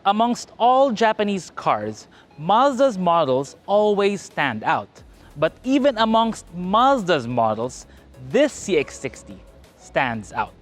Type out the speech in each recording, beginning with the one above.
Amongst all Japanese cars, Mazda's models always stand out. But even amongst Mazda's models, this CX-60 stands out.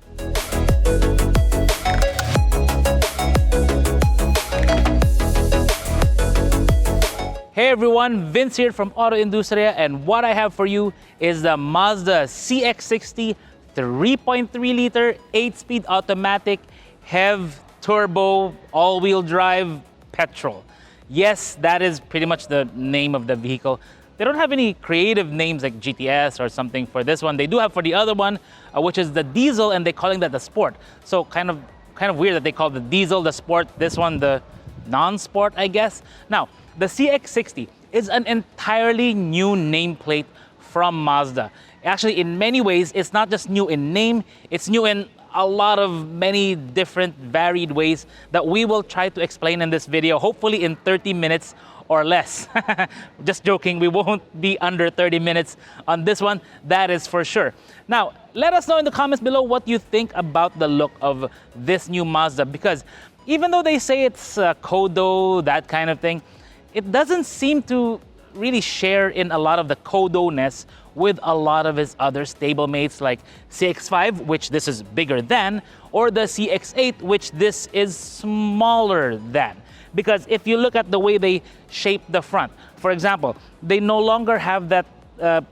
Hey everyone, Vince here from AutoIndustriya, and what I have for you is the Mazda CX-60 3.3-liter 8-speed automatic HEV turbo all-wheel drive petrol. Yes, that is pretty much the name of the vehicle. They don't have any creative names like GTS or something for this one. They do have for the other one, which is the diesel, and they're calling that the sport. So kind of weird that they call the diesel the sport, this one the non-sport, I guess. Now, the CX-60 is an entirely new nameplate from Mazda. Actually, in many ways, it's not just new in name, it's new in a lot of many different varied ways that we will try to explain in this video, hopefully in 30 minutes or less. Just joking, we won't be under 30 minutes on this one, that is for sure. Now, let us know in the comments below what you think about the look of this new Mazda, because even though they say it's Kodo, that kind of thing, it doesn't seem to really share in a lot of the Kodo-ness with a lot of his other stablemates like CX-5, which this is bigger than, or the CX-8, which this is smaller than. Because if you look at the way they shape the front, for example, they no longer have that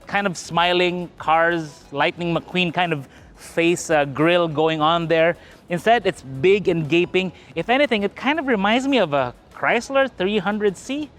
kind of smiling Cars, Lightning McQueen kind of face grill going on there. Instead, it's big and gaping. If anything, it kind of reminds me of a Chrysler 300C.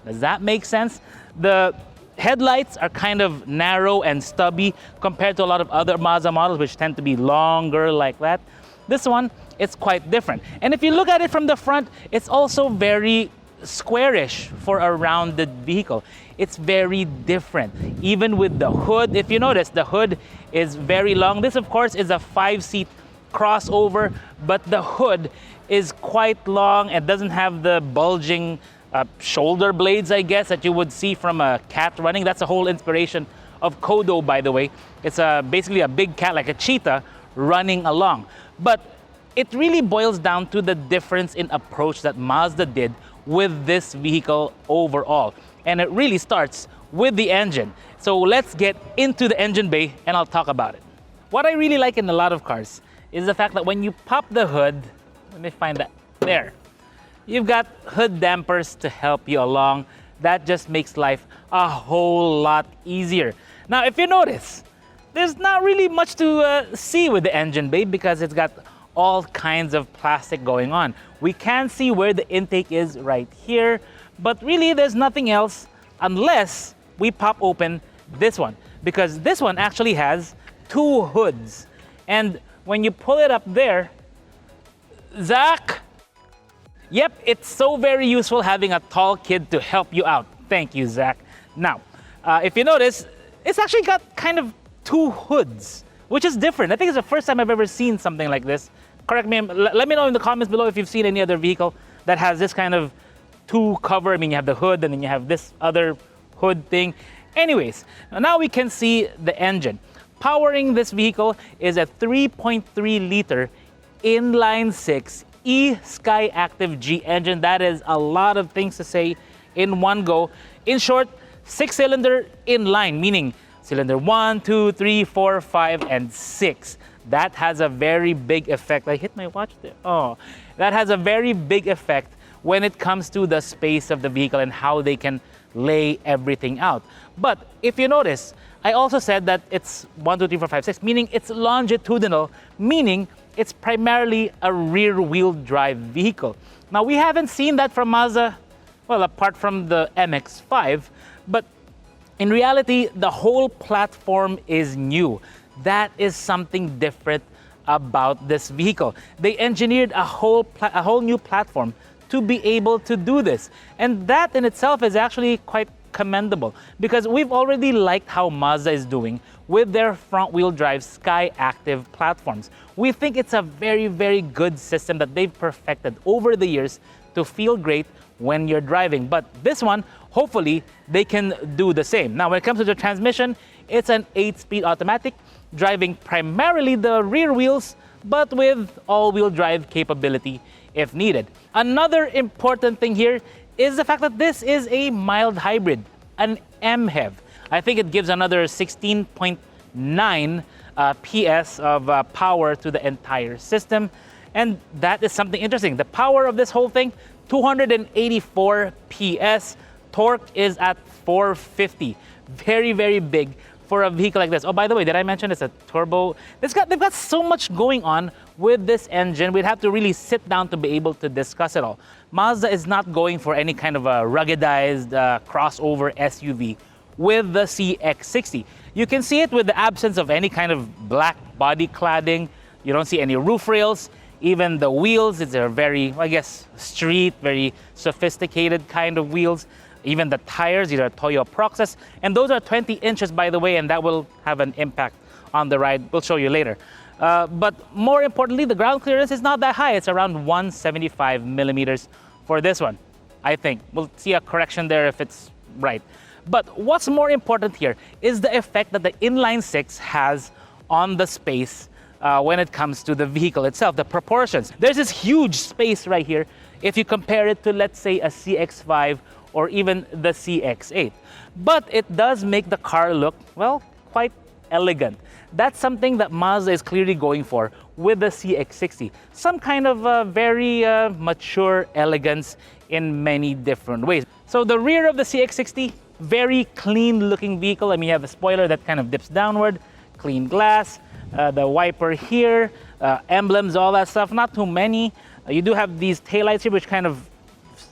Does that make sense? The headlights are kind of narrow and stubby compared to a lot of other Mazda models, which tend to be longer like that. This one, it's quite different. And if you look at it from the front, it's also very squarish for a rounded vehicle. It's very different. Even with the hood, if you notice, the hood is very long. This, of course, is a 5-seat crossover, but the hood is quite long and doesn't have the bulging shoulder blades, I guess, that you would see from a cat running. That's the whole inspiration of Kodo, by the way. It's basically a big cat, like a cheetah, running along. But it really boils down to the difference in approach that Mazda did with this vehicle overall. And it really starts with the engine. So let's get into the engine bay and I'll talk about it. What I really like in a lot of cars is the fact that when you pop the hood, let me find that, there. You've got hood dampers to help you along. That just makes life a whole lot easier. Now, if you notice, there's not really much to see with the engine bay because it's got all kinds of plastic going on. We can see where the intake is right here, but really there's nothing else unless we pop open this one, because this one actually has 2 hoods. And when you pull it up there, Zach, yep, it's so very useful having a tall kid to help you out. Thank you, Zach. Now, if you notice, it's actually got kind of 2 hoods, which is different. I think it's the first time I've ever seen something like this. Correct me, let me know in the comments below if you've seen any other vehicle that has this kind of 2 cover. I mean, you have the hood and then you have this other hood thing. Anyways, now we can see the engine. Powering this vehicle is a 3.3-liter Inline-6 Skyactiv-G engine. That is a lot of things to say in one go. In short, 6-cylinder inline, meaning cylinder 1, 2, 3, 4, 5, and 6. That has a very big effect. I hit my watch there. Oh, that has a very big effect when it comes to the space of the vehicle and how they can lay everything out. But if you notice, I also said that it's 1, 2, 3, 4, 5, 6, meaning it's longitudinal, meaning it's primarily a rear-wheel drive vehicle. Now, we haven't seen that from Mazda, well, apart from the MX-5, but in reality, the whole platform is new. That is something different about this vehicle. They engineered a whole new platform to be able to do this. And that in itself is actually quite commendable, because we've already liked how Mazda is doing with their front-wheel drive Skyactiv platforms. We think it's a very, very good system that they've perfected over the years to feel great when you're driving. But this one, hopefully, they can do the same. Now, when it comes to the transmission, it's an 8-speed automatic, driving primarily the rear wheels, but with all-wheel drive capability if needed. Another important thing here is the fact that this is a mild hybrid, an MHEV. I think it gives another 16.9 PS of power to the entire system. And that is something interesting. The power of this whole thing, 284 PS. Torque is at 450. Very, very big for a vehicle like this. Oh, by the way, did I mention it's a turbo? They've got so much going on with this engine. We'd have to really sit down to be able to discuss it all. Mazda is not going for any kind of a ruggedized crossover SUV with the CX-60. You can see it with the absence of any kind of black body cladding. You don't see any roof rails. Even the wheels, it's a very, I guess, street, very sophisticated kind of wheels. Even the tires, these are Toyo Proxys. And those are 20 inches, by the way, and that will have an impact on the ride. We'll show you later. But more importantly, the ground clearance is not that high. It's around 175 millimeters for this one, I think. We'll see a correction there if it's right. But what's more important here is the effect that the Inline-6 has on the space when it comes to the vehicle itself, the proportions. There's this huge space right here if you compare it to, let's say, a CX-5 or even the CX-8. But it does make the car look, well, quite elegant. That's something that Mazda is clearly going for with the CX-60. Some kind of very mature elegance in many different ways. So the rear of the CX-60, very clean looking vehicle. I mean, you have a spoiler that kind of dips downward, clean glass, the wiper here, emblems, all that stuff, not too many. You do have these taillights here which kind of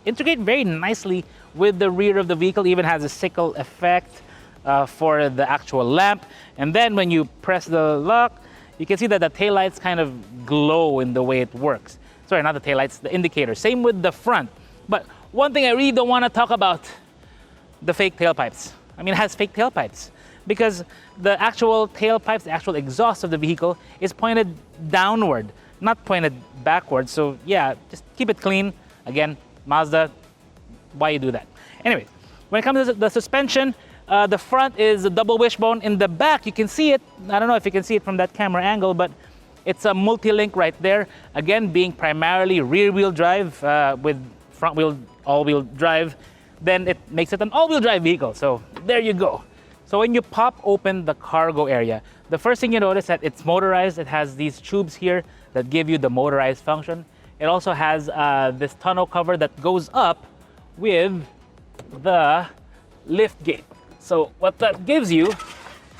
integrate very nicely with the rear of the vehicle, even has a sickle effect for the actual lamp. And then when you press the lock, you can see that the taillights kind of glow in the way it works. Sorry, not the taillights, the indicator. Same with the front. But one thing I really don't want to talk about, the fake tailpipes. I mean, it has fake tailpipes because the actual tailpipes, the actual exhaust of the vehicle is pointed downward, not pointed backward. So yeah, just keep it clean. Again, Mazda, why you do that? Anyway, when it comes to the suspension, the front is a double wishbone. In the back, you can see it. I don't know if you can see it from that camera angle, but it's a multi-link right there. Again, being primarily rear-wheel drive with front-wheel, all-wheel drive, then it makes it an all-wheel drive vehicle. So there you go. So when you pop open the cargo area, the first thing you notice that it's motorized. It has these tubes here that give you the motorized function. It also has this tonneau cover that goes up with the lift gate. So what that gives you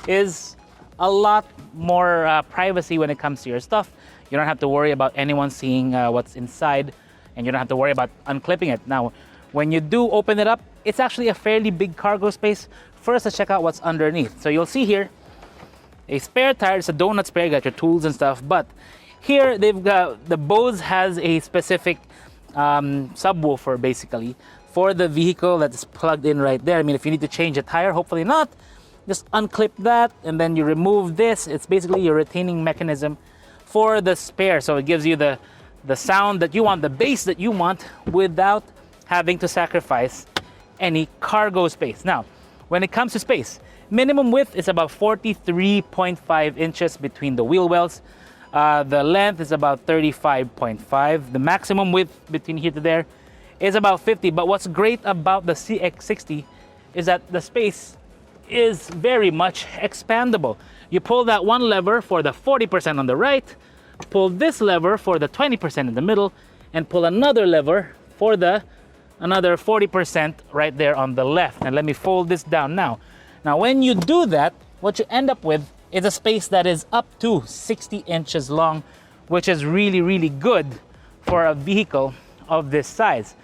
is a lot more privacy when it comes to your stuff. You don't have to worry about anyone seeing what's inside, and you don't have to worry about unclipping it. Now, when you do open it up, it's actually a fairly big cargo space. First, let's check out what's underneath. So you'll see here a spare tire. It's a donut spare. You got your tools and stuff. But here they've got, the Bose has a specific subwoofer basically for the vehicle that's plugged in right there. I mean, if you need to change a tire, hopefully not, just unclip that and then you remove this. It's basically your retaining mechanism for the spare. So it gives you the sound that you want, the bass that you want without having to sacrifice any cargo space. Now, when it comes to space, minimum width is about 43.5 inches between the wheel wells. The length is about 35.5. The maximum width between here to there is about 50. But what's great about the CX-60 is that the space is very much expandable. You pull that one lever for the 40% on the right, pull this lever for the 20% in the middle, and pull another lever for the another 40% right there on the left. And let me fold this down now. Now, when you do that, what you end up with is a space that is up to 60 inches long, which is really, really good for a vehicle of this size.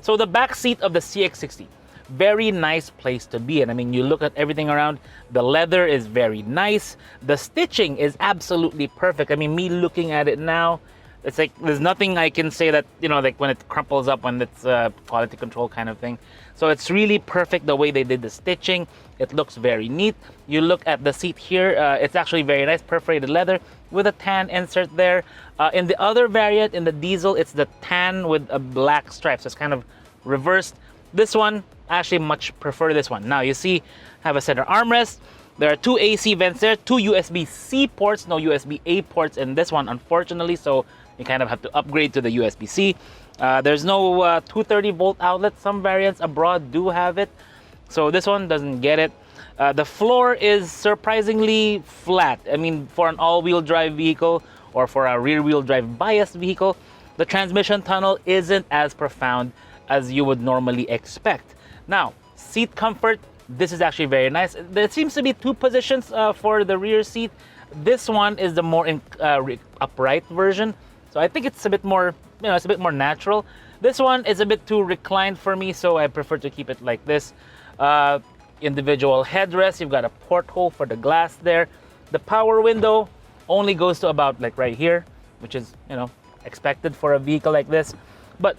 So the back seat of the CX-60, very nice place to be in. I mean, you look at everything around, the leather is very nice. The stitching is absolutely perfect. I mean, me looking at it now, It's like there's nothing I can say that, like when it crumples up, when it's quality control kind of thing. So it's really perfect the way they did the stitching. It looks very neat. You look at the seat here, it's actually very nice, perforated leather with a tan insert there. In the other variant, in the diesel, it's the tan with a black stripe, so it's kind of reversed. This one, I actually much prefer this one. Now you see, I have a center armrest. There are 2 AC vents there, 2 USB-C ports, no USB-A ports in this one, unfortunately, so you kind of have to upgrade to the USB-C. There's no 230 volt outlet. Some variants abroad do have it, so this one doesn't get it. The floor is surprisingly flat. I mean, for an all-wheel drive vehicle or for a rear-wheel drive biased vehicle, the transmission tunnel isn't as profound as you would normally expect. Now, seat comfort, this is actually very nice. There seems to be 2 positions for the rear seat. This one is the more upright version, so I think it's a bit more, it's a bit more natural. This one is a bit too reclined for me, so I prefer to keep it like this. Individual headrest, you've got a porthole for the glass there. The power window only goes to about like right here, which is, expected for a vehicle like this. But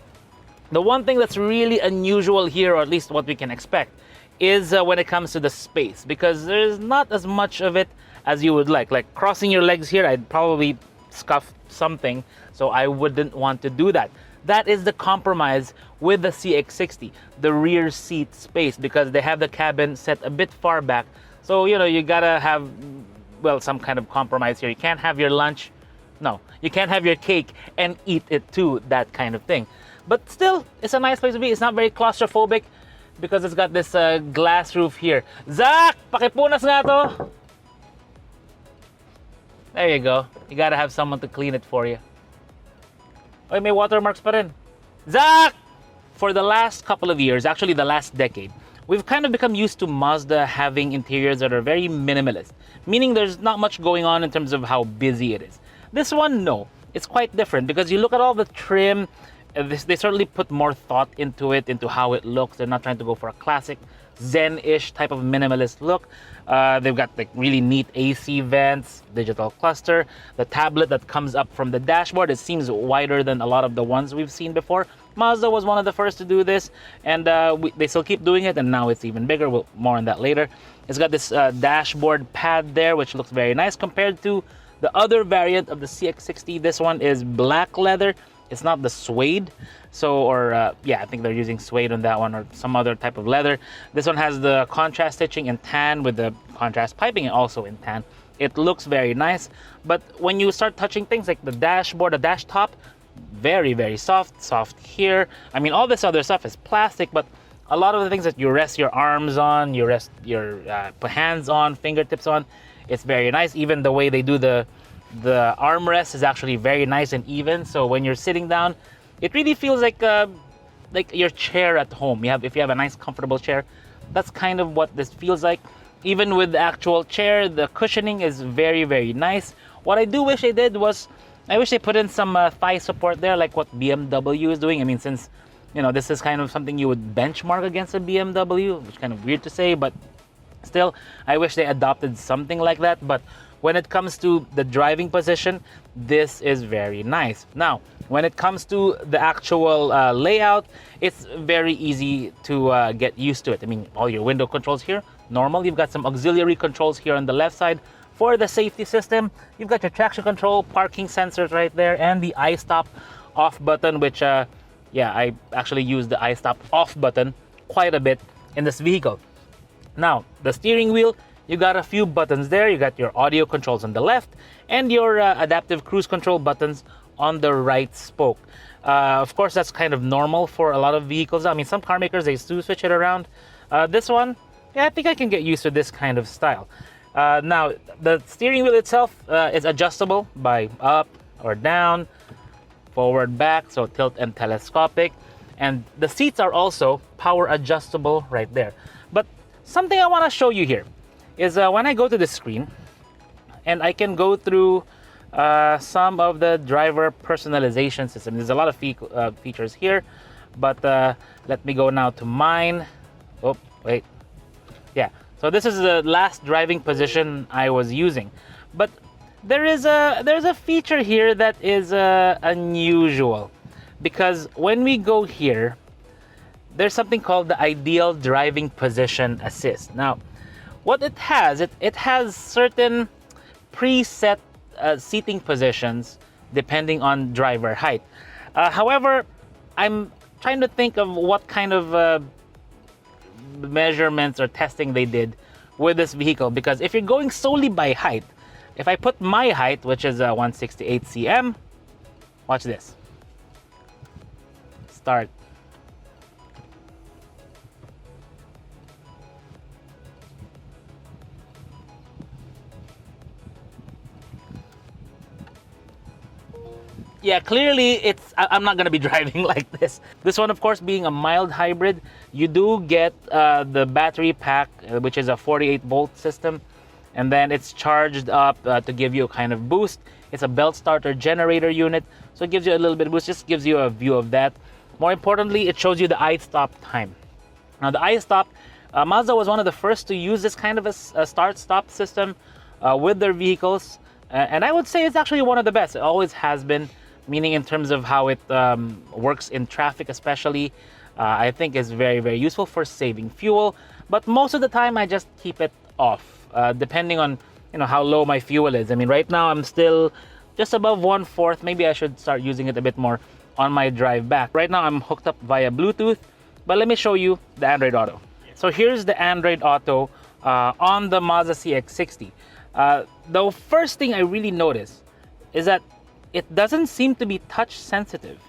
the one thing that's really unusual here, or at least what we can expect, is when it comes to the space, because there's not as much of it as you would like. Like crossing your legs here, I'd probably scuff something, so I wouldn't want to do that. That is the compromise with the CX-60, the rear seat space, because they have the cabin set a bit far back. So, you gotta have, well, some kind of compromise here. You can't have your lunch, no, you can't have your cake and eat it too, that kind of thing. But still, it's a nice place to be. It's not very claustrophobic because it's got this glass roof here. Zach, pakipunas nga to. There you go. You gotta have someone to clean it for you. Oy, may watermarks pa rin. Zach! For the last couple of years, actually the last decade, we've kind of become used to Mazda having interiors that are very minimalist, meaning there's not much going on in terms of how busy it is. This one, no. It's quite different because you look at all the trim, they certainly put more thought into it, into how it looks. They're not trying to go for a classic Zen-ish type of minimalist look. They've got like really neat AC vents, digital cluster. The tablet that comes up from the dashboard, it seems wider than a lot of the ones we've seen before. Mazda was one of the first to do this, and they still keep doing it, and now it's even bigger. We'll more on that later. It's got this dashboard pad there, which looks very nice compared to the other variant of the CX-60. This one is black leather. It's not the suede, yeah, I think they're using suede on that one or some other type of leather. This one has the contrast stitching in tan with the contrast piping also in tan. It looks very nice, but when you start touching things like the dashboard, the dash top, very, very soft here. I mean, all this other stuff is plastic, but a lot of the things that you rest your arms on, you rest your hands on, fingertips on, it's very nice. Even the way they do the armrest is actually very nice and even. So when you're sitting down, it really feels like your chair at home. If you have a nice comfortable chair, that's kind of what this feels like. Even with the actual chair, the cushioning is very, very nice. What I do wish they did was, I wish they put in some thigh support there, like what BMW is doing. I mean, since this is kind of something you would benchmark against a BMW, which is kind of weird to say, but still, I wish they adopted something like that. But when it comes to the driving position, this is very nice. Now, when it comes to the actual layout, it's very easy to get used to it. I mean, all your window controls here, normal. You've got some auxiliary controls here on the left side. For the safety system, you've got your traction control, parking sensors right there, and the iStop off button, which, I actually use the iStop off button quite a bit in this vehicle. Now, the steering wheel, you got a few buttons there. You got your audio controls on the left and your adaptive cruise control buttons on the right spoke. Of course, that's kind of normal for a lot of vehicles. I mean, some car makers, they do switch it around. This one, I think I can get used to this kind of style. Now, the steering wheel itself is adjustable by up or down, forward, back, so tilt and telescopic. And the seats are also power adjustable right there. But something I want to show you here is when I go to the screen and I can go through some of the driver personalization system. There's a lot of features here, but let me go now to mine. Oh, wait. Yeah, so this is the last driving position I was using. But there's a feature here that is unusual, because when we go here, there's something called the ideal driving position assist. Now, what it has, it has certain preset seating positions depending on driver height. However, I'm trying to think of what kind of measurements or testing they did with this vehicle, because if you're going solely by height, if I put my height, which is 168 cm, watch this. Start. Yeah, clearly I'm not going to be driving like this. This one, of course, being a mild hybrid, you do get the battery pack, which is a 48-volt system, and then it's charged up to give you a kind of boost. It's a belt starter generator unit, so it gives you a little bit of boost, just gives you a view of that. More importantly, it shows you the i-stop time. Now, the i-stop, Mazda was one of the first to use this kind of a start-stop system with their vehicles, and I would say it's actually one of the best. It always has been. Meaning in terms of how it works in traffic especially, I think is very, very useful for saving fuel. But most of the time I just keep it off, depending on how low my fuel is. I mean, right now I'm still just above 1/4. Maybe I should start using it a bit more on my drive back. Right now I'm hooked up via Bluetooth, but let me show you the Android Auto. So here's the Android Auto on the Mazda CX-60. The first thing I really noticed is that it doesn't seem to be touch sensitive.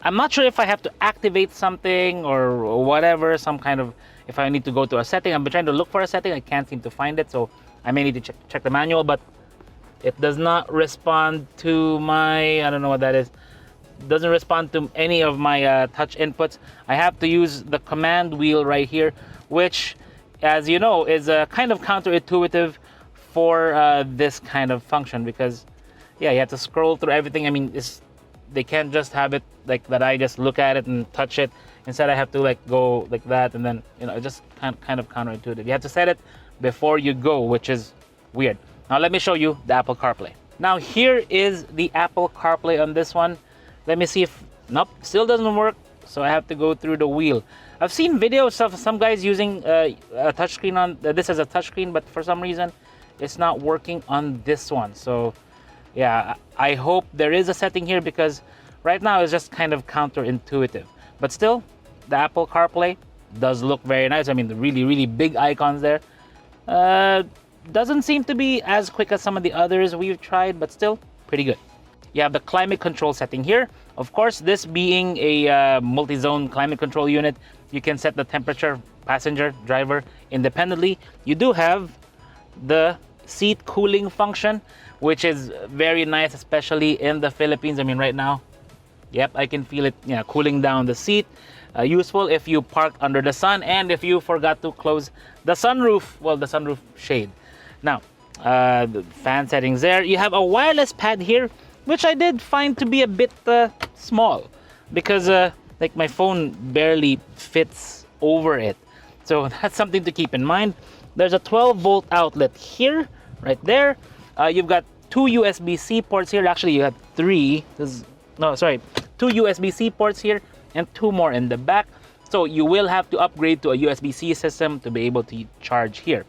I'm not sure if I have to activate something or whatever, some kind of, if I need to go to a setting. I've been trying to look for a setting, I can't seem to find it, so I may need to check the manual, but it does not respond to my, I don't know what that is. It doesn't respond to any of my touch inputs. I have to use the command wheel right here, which, as you know, is kind of counterintuitive for this kind of function, because yeah, you have to scroll through everything. I mean, they can't just have it like that. I just look at it and touch it. Instead, I have to like go like that, and then it's just kind of counterintuitive. You have to set it before you go, which is weird. Now let me show you the Apple CarPlay. Now here is the Apple CarPlay on this one. Let me see if nope, still doesn't work. So I have to go through the wheel. I've seen videos of some guys using a touchscreen on this as a touchscreen, but for some reason, it's not working on this one. So yeah, I hope there is a setting here, because right now it's just kind of counterintuitive. But still, the Apple CarPlay does look very nice. I mean, the really, really big icons there. Doesn't seem to be as quick as some of the others we've tried, but still pretty good. You have the climate control setting here. Of course, this being a multi-zone climate control unit, you can set the temperature, passenger, driver, independently. You do have the seat cooling function, which is very nice, especially in the Philippines. I mean, right now, yep, I can feel it cooling down the seat. Useful if you park under the sun and if you forgot to close the sunroof, well, the sunroof shade. Now, the fan settings there. You have a wireless pad here, which I did find to be a bit small, because like my phone barely fits over it. So that's something to keep in mind. There's a 12-volt outlet here, right there. You've got two USB-C ports here. Actually, you have three. Two USB-C ports here and two more in the back. So you will have to upgrade to a USB-C system to be able to charge here.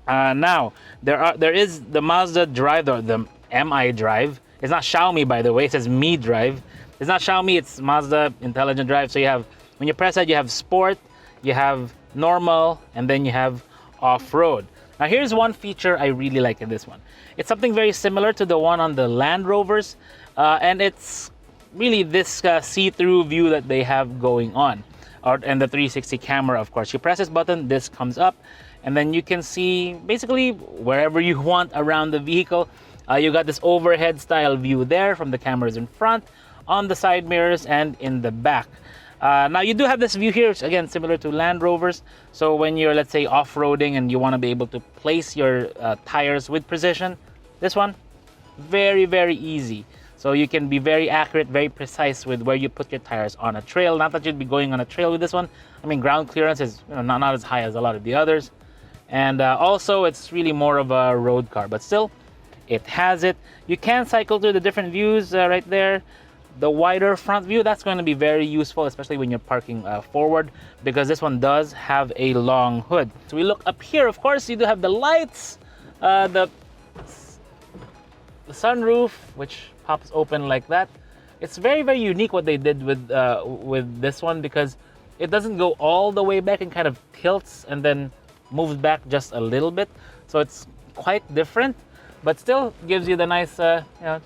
Now, there is the Mazda Drive, or the MI Drive. It's not Xiaomi, by the way. It says Mi Drive. It's not Xiaomi, it's Mazda Intelligent Drive. So you have, when you press that, you have Sport, you have Normal, and then you have Off-Road. Now here's one feature I really like in this one. It's something very similar to the one on the Land Rovers, and it's really this see-through view that they have going on. And the 360 camera, of course. You press this button, this comes up, and then you can see basically wherever you want around the vehicle. You got this overhead style view there from the cameras in front, on the side mirrors, and in the back. Now you do have this view here, which, again, similar to Land Rovers. So when you're, let's say, off-roading and you want to be able to place your tires with precision, this one, very, very easy. So you can be very accurate, very precise with where you put your tires on a trail. Not that you'd be going on a trail with this one. I mean, ground clearance is not as high as a lot of the others. And also, it's really more of a road car. But still, it has it. You can cycle through the different views right there. The wider front view, that's going to be very useful, especially when you're parking forward, because this one does have a long hood. So we look up here, of course, you do have the lights, the sunroof, which pops open like that. It's very, very unique what they did with this one, because it doesn't go all the way back and kind of tilts and then moves back just a little bit. So it's quite different, but still gives you the nice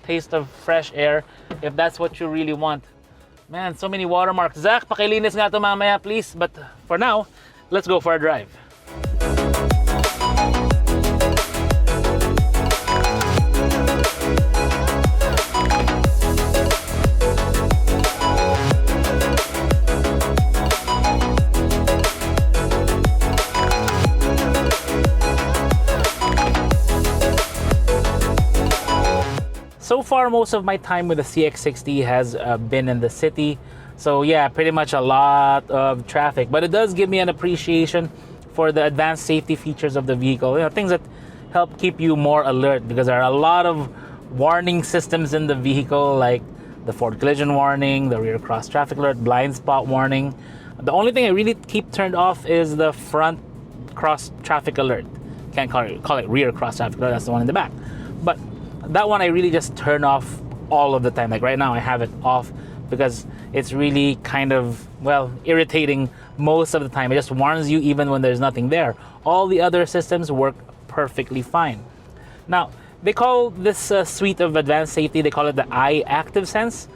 taste of fresh air if that's what you really want. Man, so many watermarks. Zach, pakilinis nga to mamaya, please. But for now, let's go for a drive. So far, most of my time with the CX-60 has been in the city. So yeah, pretty much a lot of traffic. But it does give me an appreciation for the advanced safety features of the vehicle. You know, things that help keep you more alert, because there are a lot of warning systems in the vehicle, like the forward collision warning, the rear cross traffic alert, blind spot warning. The only thing I really keep turned off is the front cross traffic alert. Can't call it rear cross traffic alert, that's the one in the back. But that one I really just turn off all of the time. Like right now I have it off because it's really kind of, well, irritating most of the time. It just warns you even when there's nothing there. All the other systems work perfectly fine. Now, they call this suite of advanced safety, they call it the Eye Active Sense.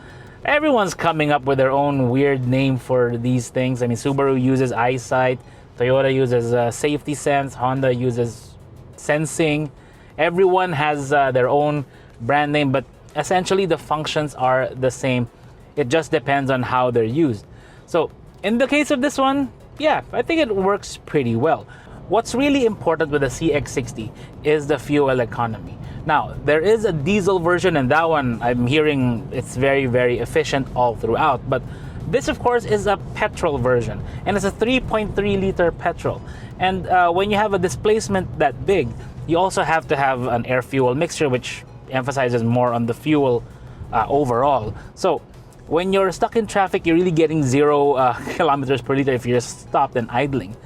Everyone's coming up with their own weird name for these things. I mean, Subaru uses Eyesight, Toyota uses Safety Sense, Honda uses Sensing. Everyone has their own brand name, but essentially the functions are the same. It just depends on how they're used. So in the case of this one, yeah, I think it works pretty well. What's really important with the CX-60 is the fuel economy. Now, there is a diesel version, and that one I'm hearing it's very, very efficient all throughout. But this, of course, is a petrol version, and it's a 3.3 liter petrol. And when you have a displacement that big, you also have to have an air-fuel mixture, which emphasizes more on the fuel overall. So when you're stuck in traffic, you're really getting 0 kilometers per liter if you're stopped and idling.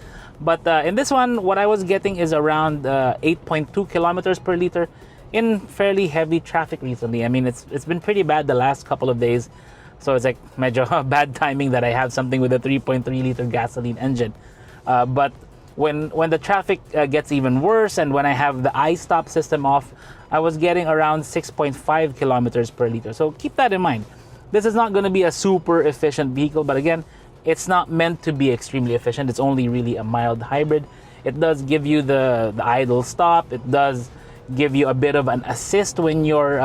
But in this one, what I was getting is around 8.2 kilometers per liter in fairly heavy traffic recently. I mean, it's been pretty bad the last couple of days. So it's like medyo bad timing that I have something with a 3.3 liter gasoline engine. But when the traffic gets even worse, and when I have the iStop system off, I was getting around 6.5 kilometers per liter. So keep that in mind. This is not going to be a super efficient vehicle, but again, it's not meant to be extremely efficient. It's only really a mild hybrid. It does give you the idle stop. It does give you a bit of an assist when you're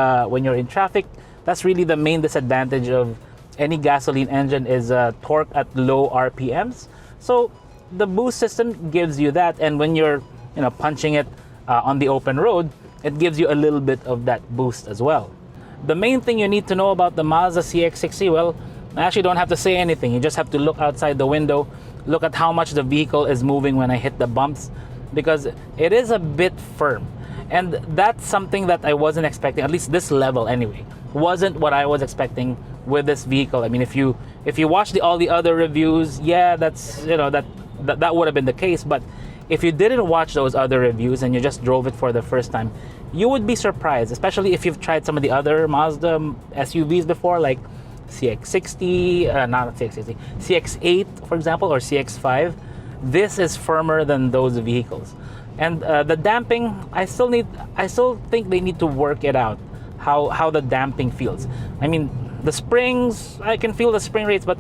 in traffic. That's really the main disadvantage of any gasoline engine, is torque at low RPMs. So the boost system gives you that, and when you're punching it on the open road, it gives you a little bit of that boost as well. The main thing you need to know about the Mazda CX-60, well, I actually don't have to say anything. You just have to look outside the window, look at how much the vehicle is moving when I hit the bumps, because it is a bit firm. And that's something that I wasn't expecting, at least this level anyway, wasn't what I was expecting with this vehicle. I mean, if you watch all the other reviews, yeah, that's that would have been the case. But if you didn't watch those other reviews and you just drove it for the first time, you would be surprised, especially if you've tried some of the other Mazda SUVs before, like CX-60, not CX-60, CX-8, for example, or CX-5. This is firmer than those vehicles. And the damping, I still think they need to work it out, how the damping feels. I mean, the springs, I can feel the spring rates, but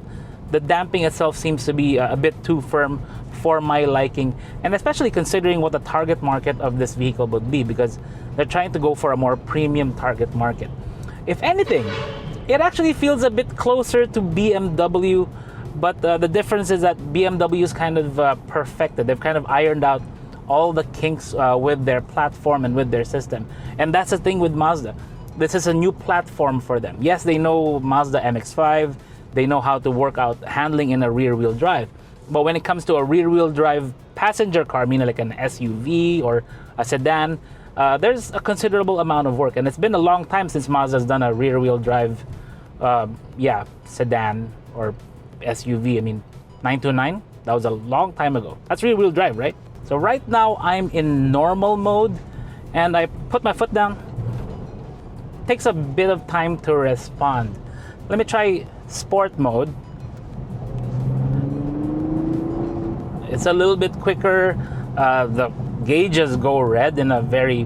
the damping itself seems to be a bit too firm for my liking, and especially considering what the target market of this vehicle would be, because they're trying to go for a more premium target market. If anything, it actually feels a bit closer to BMW, but the difference is that BMW is kind of perfected. They've kind of ironed out all the kinks with their platform and with their system. And that's the thing with Mazda. This is a new platform for them. Yes, they know Mazda MX-5. They know how to work out handling in a rear-wheel drive. But when it comes to a rear-wheel drive passenger car, meaning like an SUV or a sedan, there's a considerable amount of work, and it's been a long time since Mazda's done a rear-wheel drive, sedan or SUV. I mean, 929, that was a long time ago. That's rear-wheel drive, right? So right now I'm in normal mode, and I put my foot down. Takes a bit of time to respond. Let me try sport mode. It's a little bit quicker. The gauges go red in a very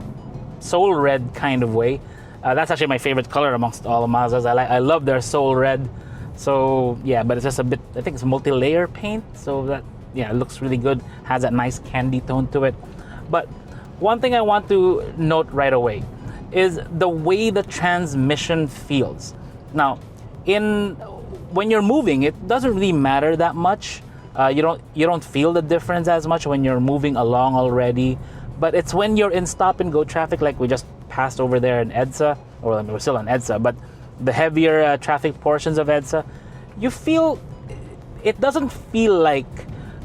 soul red kind of way. That's actually my favorite color amongst all of Mazdas. I love their soul red. So yeah, but it's just a bit, I think it's multi-layer paint, so that, yeah, it looks really good. Has that nice candy tone to it. But one thing I want to note right away is the way the transmission feels. Now, when you're moving, it doesn't really matter that much. You don't feel the difference as much when you're moving along already. But it's when you're in stop and go traffic, like we just passed over there in EDSA, or I mean, we're still in EDSA, but the heavier traffic portions of EDSA, you feel, it doesn't feel like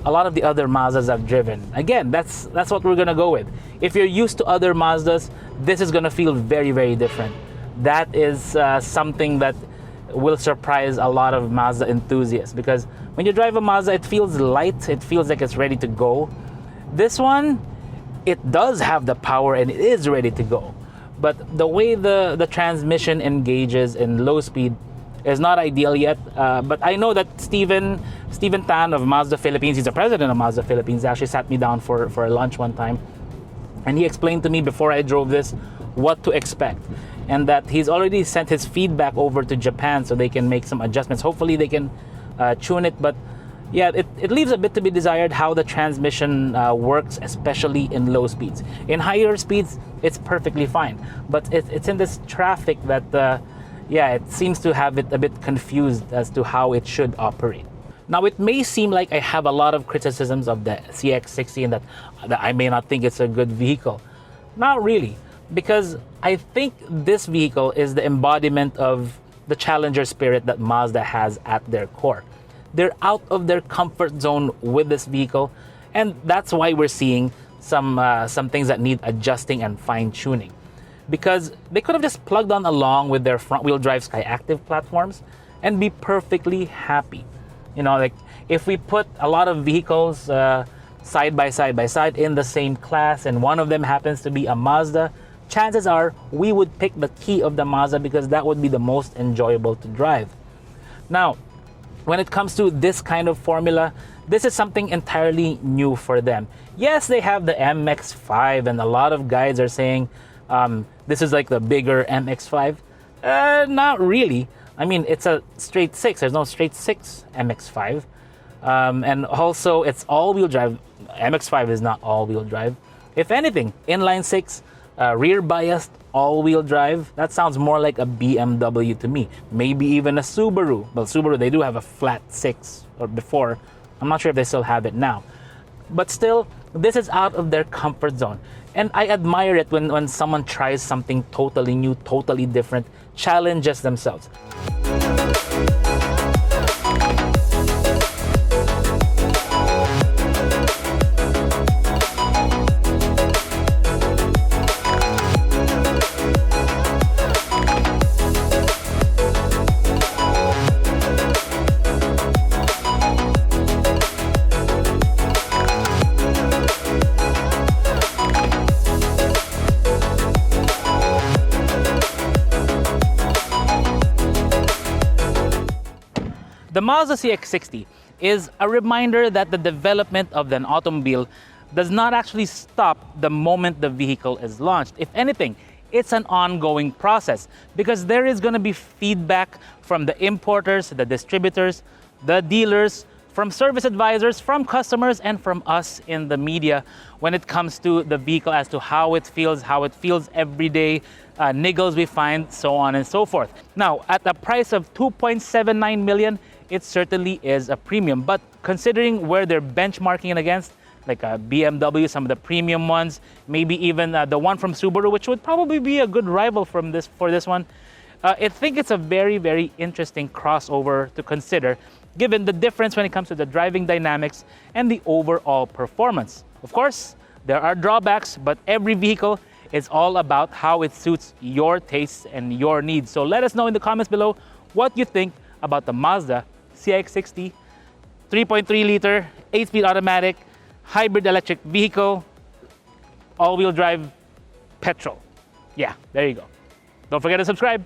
a lot of the other Mazdas I've driven. Again, that's what we're gonna go with. If you're used to other Mazdas, this is gonna feel very, very different. That is something that will surprise a lot of Mazda enthusiasts, because when you drive a Mazda, it feels light, it feels like it's ready to go. This one, it does have the power and it is ready to go. But the way the transmission engages in low speed is not ideal yet. But I know that Steven Tan of Mazda Philippines, he's the president of Mazda Philippines, actually sat me down for a lunch one time. And he explained to me before I drove this what to expect. And that he's already sent his feedback over to Japan so they can make some adjustments. Hopefully they can tune it. But yeah, it leaves a bit to be desired how the transmission works, especially in low speeds. In higher speeds, it's perfectly fine. But it's in this traffic that, yeah, it seems to have it a bit confused as to how it should operate. Now, it may seem like I have a lot of criticisms of the CX-60 and that I may not think it's a good vehicle. Not really, because I think this vehicle is the embodiment of the challenger spirit that Mazda has at their core. They're out of their comfort zone with this vehicle, and that's why we're seeing some things that need adjusting and fine-tuning. Because they could have just plugged on along with their front-wheel drive Skyactiv platforms and be perfectly happy. You know, like if we put a lot of vehicles side by side in the same class, and one of them happens to be a Mazda, chances are we would pick the key of the Mazda because that would be the most enjoyable to drive. Now, when it comes to this kind of formula, this is something entirely new for them. Yes, they have the MX-5, and a lot of guys are saying this is like the bigger MX-5. Not really. I mean, it's a straight 6. There's no straight 6 MX-5. And also, it's all-wheel drive. MX-5 is not all-wheel drive. If anything, inline-6, rear-biased, all-wheel drive. That sounds more like a BMW to me. Maybe even a Subaru. Well, Subaru, they do have a flat 6, or before. I'm not sure if they still have it now. But still, this is out of their comfort zone. And I admire it when someone tries something totally new, totally different, challenges themselves. The Mazda CX-60 is a reminder that the development of an automobile does not actually stop the moment the vehicle is launched. If anything, it's an ongoing process because there is going to be feedback from the importers, the distributors, the dealers, from service advisors, from customers, and from us in the media when it comes to the vehicle as to how it feels every day, niggles we find, so on and so forth. Now, at a price of $2.79 million, it certainly is a premium, but considering where they're benchmarking it against, like a BMW, some of the premium ones, maybe even the one from Subaru, which would probably be a good rival for this one, I think it's a very, very interesting crossover to consider, given the difference when it comes to the driving dynamics and the overall performance. Of course, there are drawbacks, but every vehicle It's all about how it suits your tastes and your needs. So let us know in the comments below what you think about the Mazda CX-60 3.3 liter 8-speed automatic hybrid electric vehicle, all-wheel drive petrol. Yeah, there you go. Don't forget to subscribe.